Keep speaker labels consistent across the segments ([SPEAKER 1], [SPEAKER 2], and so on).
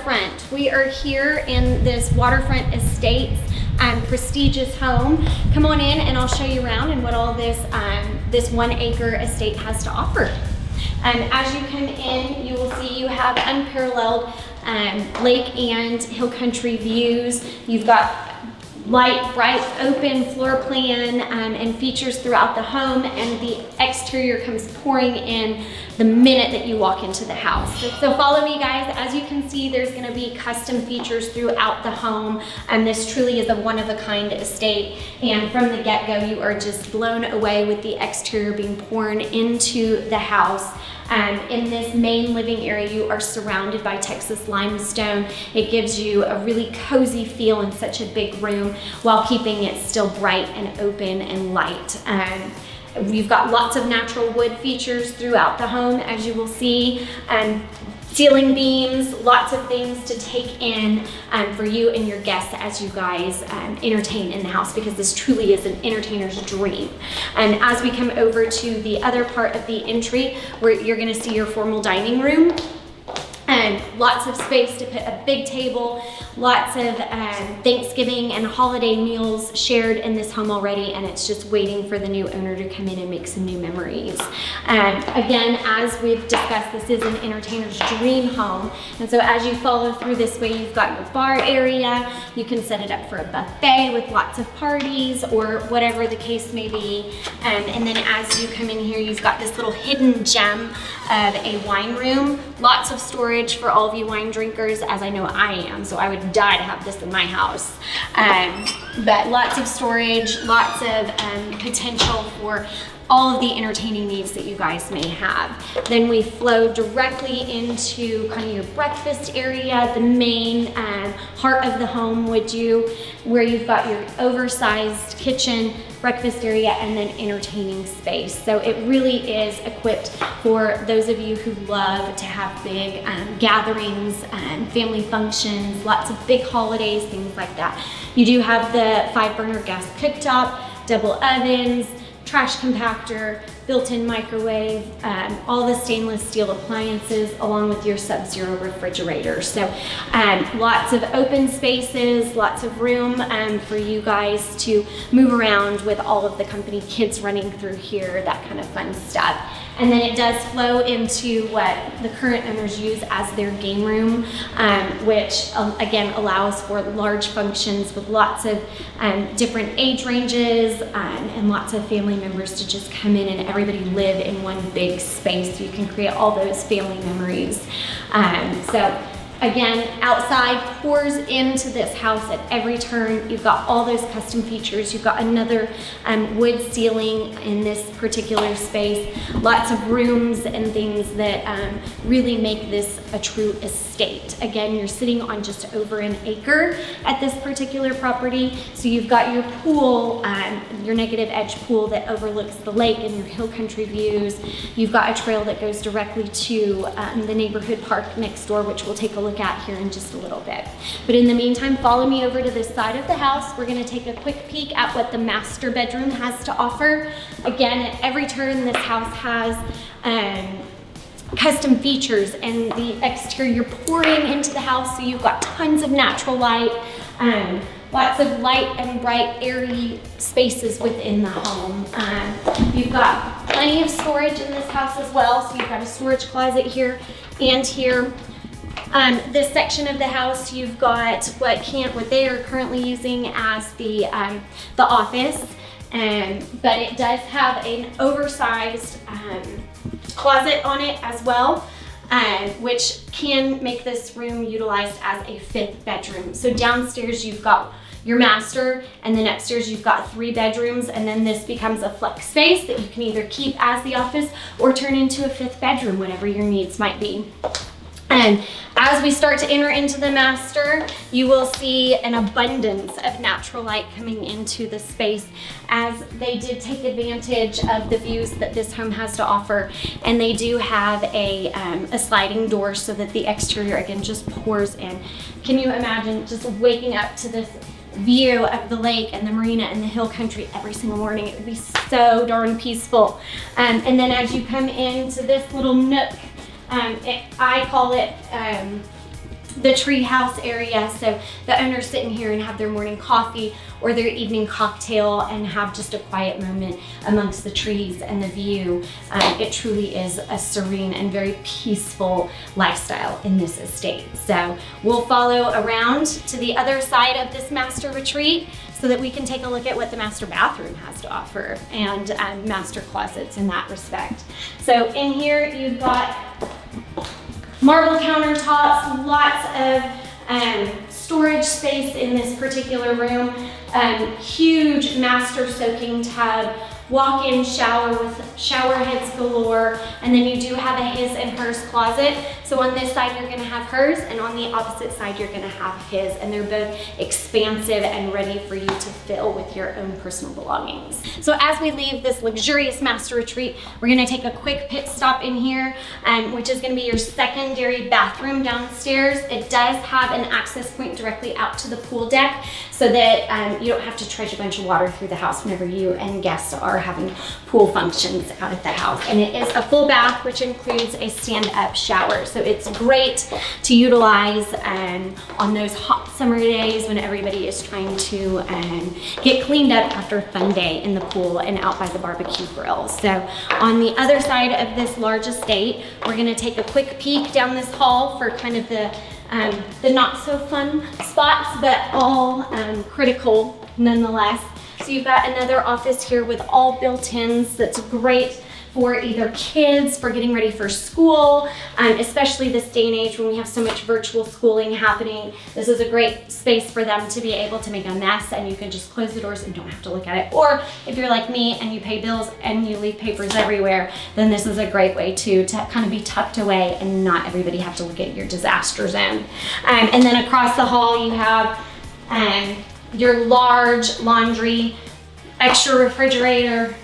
[SPEAKER 1] waterfront. We are here in this waterfront estates prestigious home. Come on in and I'll show you around and what all this 1 acre estate has to offer. As you come in, you will see you have unparalleled lake and hill country views. You've got light, bright, open floor plan and features throughout the home, and the exterior comes pouring in the minute that you walk into the house. So follow me, guys. As you can see, there's gonna be custom features throughout the home, and this truly is a one-of-a-kind estate, and from the get-go, you are just blown away with the exterior being poured into the house. In this main living area, you are surrounded by Texas limestone. It gives you a really cozy feel in such a big room while keeping it still bright and open and light. We've got lots of natural wood features throughout the home, as you will see. Ceiling beams, lots of things to take in for you and your guests as you guys entertain in the house, because this truly is an entertainer's dream. And as we come over to the other part of the entry, where you're gonna see your formal dining room, and lots of space to put a big table, lots of Thanksgiving and holiday meals shared in this home already, and it's just waiting for the new owner to come in and make some new memories. Again, as we've discussed, this is an entertainer's dream home, and so as you follow through this way, you've got your bar area. You can set it up for a buffet with lots of parties or whatever the case may be. And then as you come in here, you've got this little hidden gem of a wine room. Lots of storage for all of you wine drinkers, as I know I am, so I would die to have this in my house. But lots of storage, lots of potential for all of the entertaining needs that you guys may have. Then we flow directly into kind of your breakfast area, the main heart of the home, where you've got your oversized kitchen, breakfast area, and then entertaining space. So it really is equipped for those of you who love to have big gatherings, family functions, lots of big holidays, things like that. You do have the 5-burner gas cooktop, double ovens, trash compactor, built-in microwave, all the stainless steel appliances, along with your Sub-Zero refrigerator. So lots of open spaces, lots of room for you guys to move around with all of the company kids running through here, that kind of fun stuff. And then it does flow into what the current owners use as their game room, which again allows for large functions with lots of different age ranges and lots of family members to just come in and everybody live in one big space, so you can create all those family memories. So again, outside pours into this house at every turn. You've got all those custom features. You've got another wood ceiling in this particular space. Lots of rooms and things that really make this a true estate. Again, you're sitting on just over an acre at this particular property. So you've got your pool, your negative edge pool that overlooks the lake and your hill country views. You've got a trail that goes directly to the neighborhood park next door, which we'll take a look at here in just a little bit. But in the meantime, follow me over to this side of the house. We're going to take a quick peek at what the master bedroom has to offer. Again, at every turn, this house has custom features and the exterior pouring into the house, so you've got tons of natural light, lots of light and bright, airy spaces within the home. You've got plenty of storage in this house as well, so you've got a storage closet here and here. This section of the house, you've got what they are currently using as the office, but it does have an oversized closet on it as well, which can make this room utilized as a 5th bedroom. So downstairs you've got your master, and then upstairs you've got 3 bedrooms, and then this becomes a flex space that you can either keep as the office or turn into a 5th bedroom, whatever your needs might be. And as we start to enter into the master, you will see an abundance of natural light coming into the space, as they did take advantage of the views that this home has to offer. And they do have a sliding door so that the exterior again just pours in. Can you imagine just waking up to this view of the lake and the marina and the hill country every single morning? It would be so darn peaceful. And then as you come into this little nook, I call it the tree house area, so the owners sit in here and have their morning coffee or their evening cocktail and have just a quiet moment amongst the trees and the view. It truly is a serene and very peaceful lifestyle in this estate. So we'll follow around to the other side of this master retreat so that we can take a look at what the master bathroom has to offer and master closets in that respect. So in here you've got marble countertops, lots of storage space in this particular room, huge master soaking tub, walk-in shower with shower heads galore, and then you do have a his and hers closet. So on this side you're gonna have hers, and on the opposite side you're gonna have his, and they're both expansive and ready for you to fill with your own personal belongings. So as we leave this luxurious master retreat, we're gonna take a quick pit stop in here, which is gonna be your secondary bathroom downstairs. It does have an access point directly out to the pool deck so that you don't have to trudge a bunch of water through the house whenever you and guests are having pool functions out at the house. And it is a full bath, which includes a stand-up shower. So it's great to utilize on those hot summer days when everybody is trying to get cleaned up after a fun day in the pool and out by the barbecue grill. So on the other side of this large estate, we're gonna take a quick peek down this hall for kind of the not so fun spots, but all critical nonetheless. So you've got another office here with all built-ins that's great for either kids, for getting ready for school, especially this day and age when we have so much virtual schooling happening. This is a great space for them to be able to make a mess, and you can just close the doors and don't have to look at it. Or if you're like me and you pay bills and you leave papers everywhere, then this is a great way to kind of be tucked away and not everybody have to look at your disaster zone. And then across the hall you have your large laundry, extra refrigerator,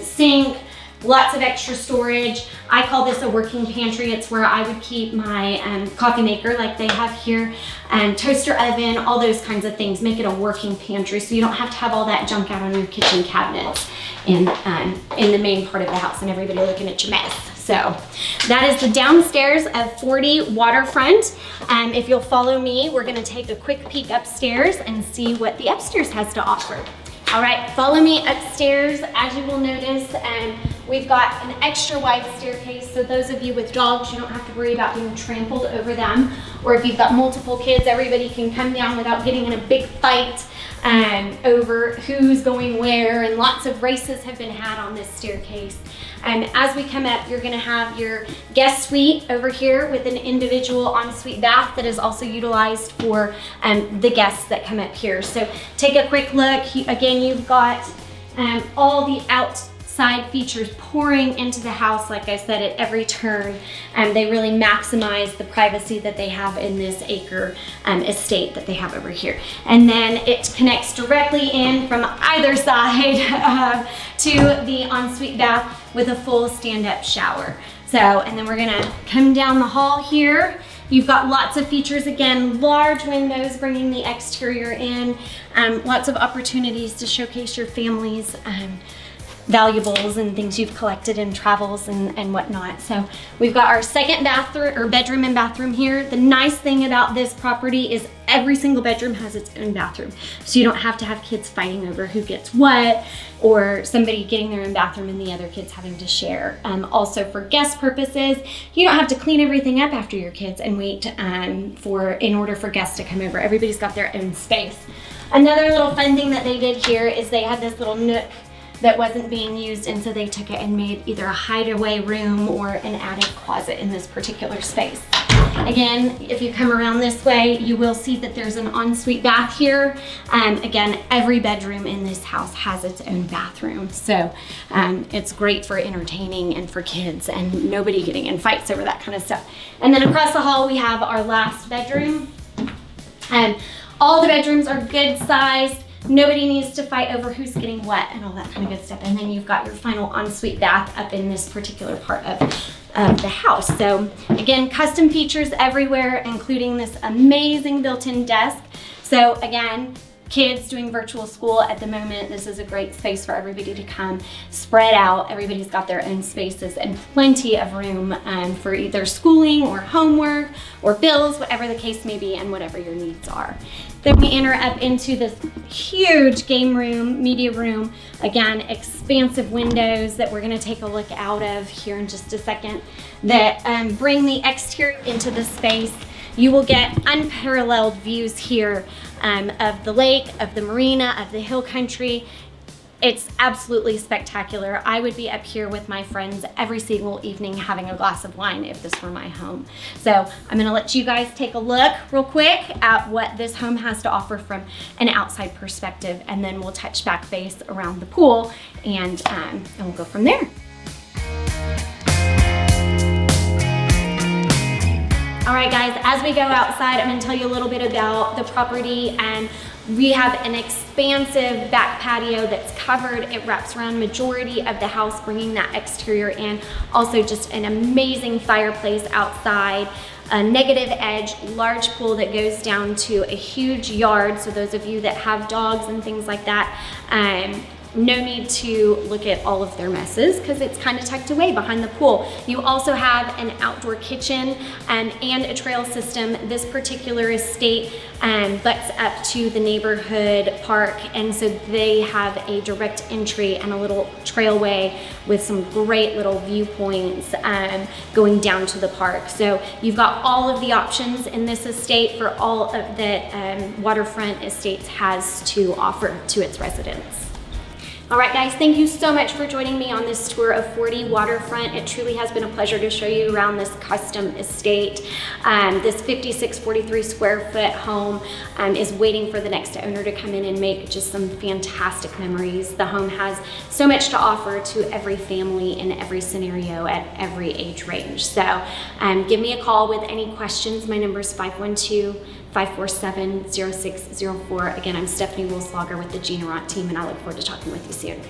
[SPEAKER 1] sink, lots of extra storage. I call this a working pantry. It's where I would keep my coffee maker like they have here, toaster oven, all those kinds of things. Make it a working pantry so you don't have to have all that junk out on your kitchen cabinets in the main part of the house and everybody looking at your mess. So that is the downstairs of 40 waterfront. If you'll follow me, we're gonna take a quick peek upstairs and see what the upstairs has to offer. All right, follow me upstairs. As you will notice, we've got an extra wide staircase, so those of you with dogs, you don't have to worry about being trampled over them. Or if you've got multiple kids, everybody can come down without getting in a big fight over who's going where, and lots of races have been had on this staircase. As we come up, you're gonna have your guest suite over here with an individual ensuite bath that is also utilized for the guests that come up here. So take a quick look. Again, you've got all the outside features pouring into the house, like I said, at every turn. They really maximize the privacy that they have in this acre estate that they have over here. And then it connects directly in from either side to the ensuite bath with a full stand-up shower. So, and then we're gonna come down the hall here. You've got lots of features, again, large windows bringing the exterior in, lots of opportunities to showcase your family's valuables and things you've collected in travels and whatnot. So we've got our second bathroom or bedroom and bathroom here. The nice thing about this property is every single bedroom has its own bathroom. So you don't have to have kids fighting over who gets what, or somebody getting their own bathroom and the other kids having to share. Also for guest purposes, you don't have to clean everything up after your kids and wait in order for guests to come over. Everybody's got their own space. Another little fun thing that they did here is they had this little nook that wasn't being used, and so they took it and made either a hideaway room or an attic closet in this particular space. Again, if you come around this way, you will see that there's an ensuite bath here. Again, every bedroom in this house has its own bathroom, so it's great for entertaining and for kids and nobody getting in fights over that kind of stuff. And then across the hall, we have our last bedroom. All the bedrooms are good sized. Nobody needs to fight over who's getting what and all that kind of good stuff. And then you've got your final ensuite bath up in this particular part of the house. So again, custom features everywhere, including this amazing built-in desk. So again, kids doing virtual school at the moment, this is a great space for everybody to come spread out. Everybody's got their own spaces and plenty of room for either schooling or homework or bills, whatever the case may be, and whatever your needs are. Then we enter up into this huge game room, media room. Again, expansive windows that we're gonna take a look out of here in just a second that bring the exterior into the space. You will get unparalleled views here of the lake, of the marina, of the hill country. It's absolutely spectacular. I would be up here with my friends every single evening having a glass of wine if this were my home. So I'm gonna let you guys take a look real quick at what this home has to offer from an outside perspective, and then we'll touch back base around the pool and we'll go from there. All right, guys, as we go outside, I'm gonna tell you a little bit about the property. We have an expansive back patio that's covered. It wraps around majority of the house, bringing that exterior in. Also just an amazing fireplace outside, a negative edge, large pool that goes down to a huge yard. So those of you that have dogs and things like that, no need to look at all of their messes because it's kind of tucked away behind the pool. You also have an outdoor kitchen and a trail system. This particular estate butts up to the neighborhood park, and so they have a direct entry and a little trailway with some great little viewpoints going down to the park. So you've got all of the options in this estate for all of that Waterfront Estates has to offer to its residents. All right, guys, thank you so much for joining me on this tour of 40 Waterfront. It truly has been a pleasure to show you around this custom estate. This 5643 square foot home is waiting for the next owner to come in and make just some fantastic memories. The home has so much to offer to every family in every scenario at every age range. So give me a call with any questions. My number is 512-547-0604. Again, I'm Stephanie Wilslager with the Arant team, and I look forward to talking with you soon.